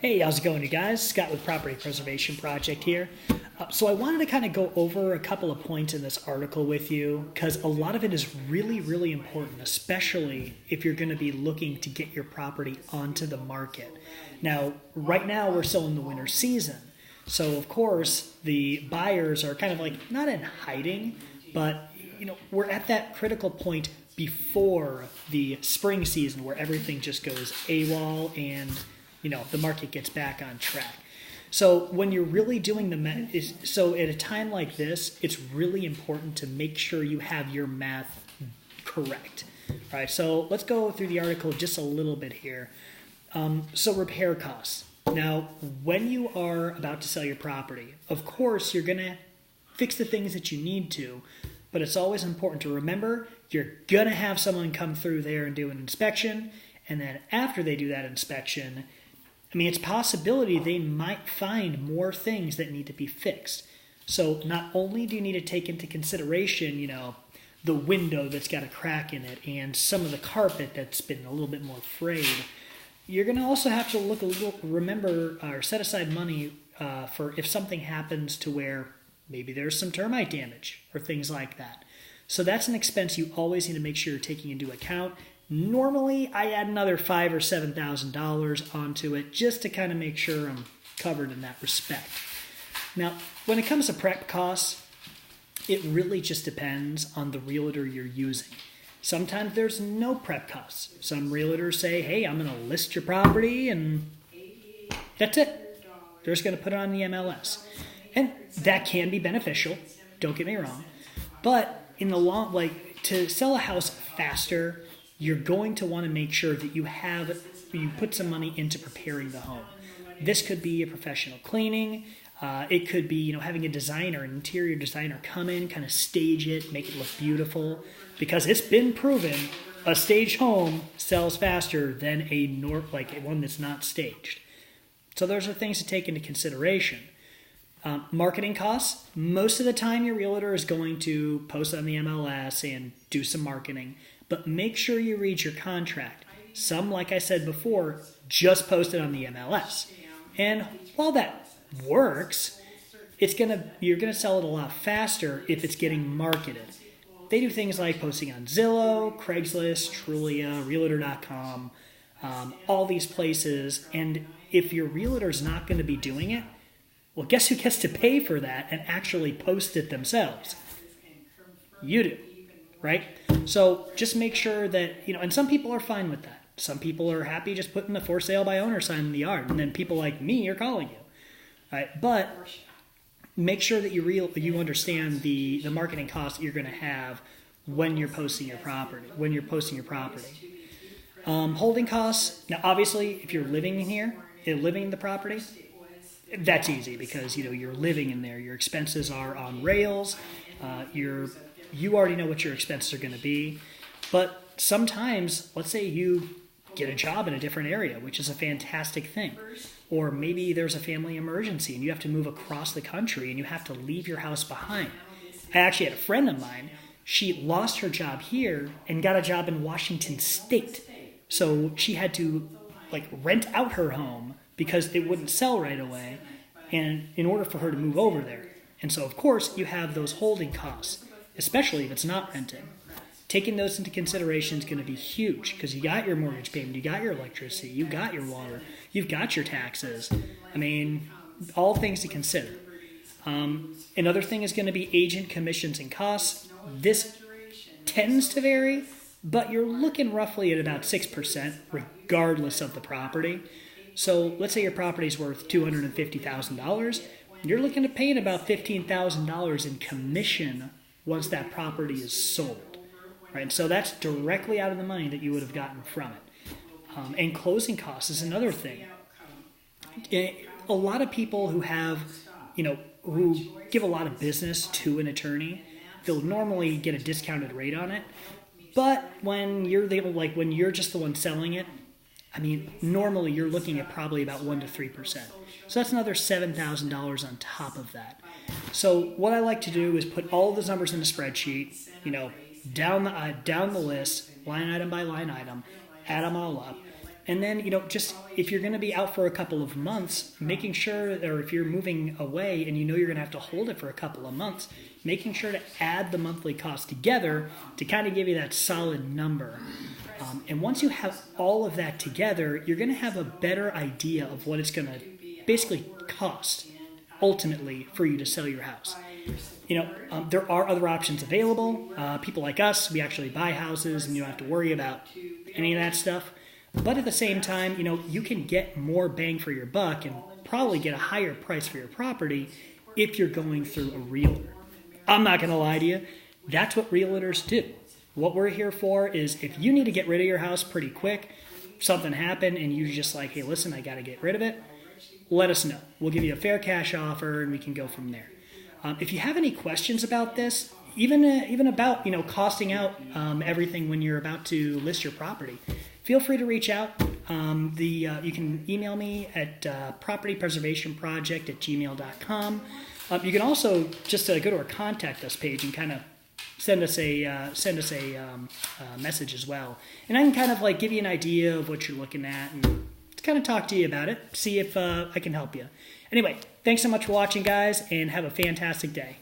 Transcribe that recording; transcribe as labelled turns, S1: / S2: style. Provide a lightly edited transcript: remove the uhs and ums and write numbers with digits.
S1: Hey, how's it going, you guys? Scott with Property Preservation Project here. So I wanted to kind of go over a couple of points in this article with you because a lot of it is really, really important, especially if you're going to be looking to get your property onto the market. Now, right now we're still in the winter season. So, of course, the buyers are kind of like not in hiding, but we're at that critical point before the spring season where everything just goes AWOL and the market gets back on track. So when you're really doing so at a time like this, it's really important to make sure you have your math correct. All right, so let's go through the article just a little bit here. So repair costs. Now, when you are about to sell your property, of course, you're going to fix the things that you need to, but it's always important to remember you're going to have someone come through there and do an inspection, and then after they do that inspection, it's a possibility they might find more things that need to be fixed. So not only do you need to take into consideration, the window that's got a crack in it and some of the carpet that's been a little bit more frayed, you're going to also have to remember or set aside money for if something happens to where maybe there's some termite damage or things like that. So that's an expense you always need to make sure you're taking into account. Normally, I add another $5,000 or $7,000 onto it just to kind of make sure I'm covered in that respect. Now, when it comes to prep costs, it really just depends on the realtor you're using. Sometimes there's no prep costs. Some realtors say, hey, I'm going to list your property and that's it. They're just going to put it on the MLS. And that can be beneficial, don't get me wrong. But in the to sell a house faster, you're going to want to make sure that you put some money into preparing the home. This could be a professional cleaning. It could be, having an interior designer come in, kind of stage it, make it look beautiful. Because it's been proven a staged home sells faster than one that's not staged. So those are things to take into consideration. Marketing costs. Most of the time your realtor is going to post on the MLS and do some marketing. But make sure you read your contract. Some, like I said before, just post it on the MLS. And while that works, you're gonna sell it a lot faster if it's getting marketed. They do things like posting on Zillow, Craigslist, Trulia, Realtor.com, all these places. And if your realtor's not going to be doing it, well, guess who gets to pay for that and actually post it themselves? You do, right? So just make sure that, and some people are fine with that. Some people are happy just putting the for sale by owner sign in the yard. And then people like me are calling you, right? But make sure that you understand the marketing costs that you're going to have when you're posting your property. Holding costs. Now, obviously, if you're living in the property, that's easy because you're living in there. Your expenses are on rails. You already know what your expenses are going to be. But sometimes, let's say you get a job in a different area, which is a fantastic thing. Or maybe there's a family emergency and you have to move across the country and you have to leave your house behind. I actually had a friend of mine. She lost her job here and got a job in Washington State. So she had to rent out her home because it wouldn't sell right away, and in order for her to move over there. And so, of course, you have those holding costs, especially if it's not renting. Taking those into consideration is going to be huge because you got your mortgage payment, you got your electricity, you got your water, you've got your taxes. All things to consider. Another thing is going to be agent commissions and costs. This tends to vary, but you're looking roughly at about 6% regardless of the property. So let's say your property is worth $250,000. You're looking at paying about $15,000 in commission once that property is sold. Right? So that's directly out of the money that you would have gotten from it. And closing costs is another thing. A lot of people who have, who give a lot of business to an attorney, they'll normally get a discounted rate on it. But when you're just the one selling it, normally you're looking at probably about 1% to 3%. So that's another $7,000 on top of that. So what I like to do is put all of those numbers in a spreadsheet, down the list, line item by line item, add them all up, And then, just if you're going to be out for a couple of months, making sure, or if you're moving away and you're going to have to hold it for a couple of months, making sure to add the monthly cost together to kind of give you that solid number. And once you have all of that together, you're going to have a better idea of what it's going to basically cost ultimately for you to sell your house. There are other options available. People like us, we actually buy houses and you don't have to worry about any of that stuff. But at the same time, you can get more bang for your buck and probably get a higher price for your property if you're going through a realtor. I'm not going to lie to you. That's what realtors do. What we're here for is if you need to get rid of your house pretty quick, something happened and you're just like, hey, listen, I got to get rid of it, let us know. We'll give you a fair cash offer and we can go from there. If you have any questions about this, even about costing out everything when you're about to list your property, feel free to reach out. You can email me at propertypreservationproject@gmail.com. You can also just go to our contact us page and kind of send us a message as well, and I can kind of give you an idea of what you're looking at and kind of talk to you about it, see if I can help you. Anyway, thanks so much for watching, guys, and have a fantastic day.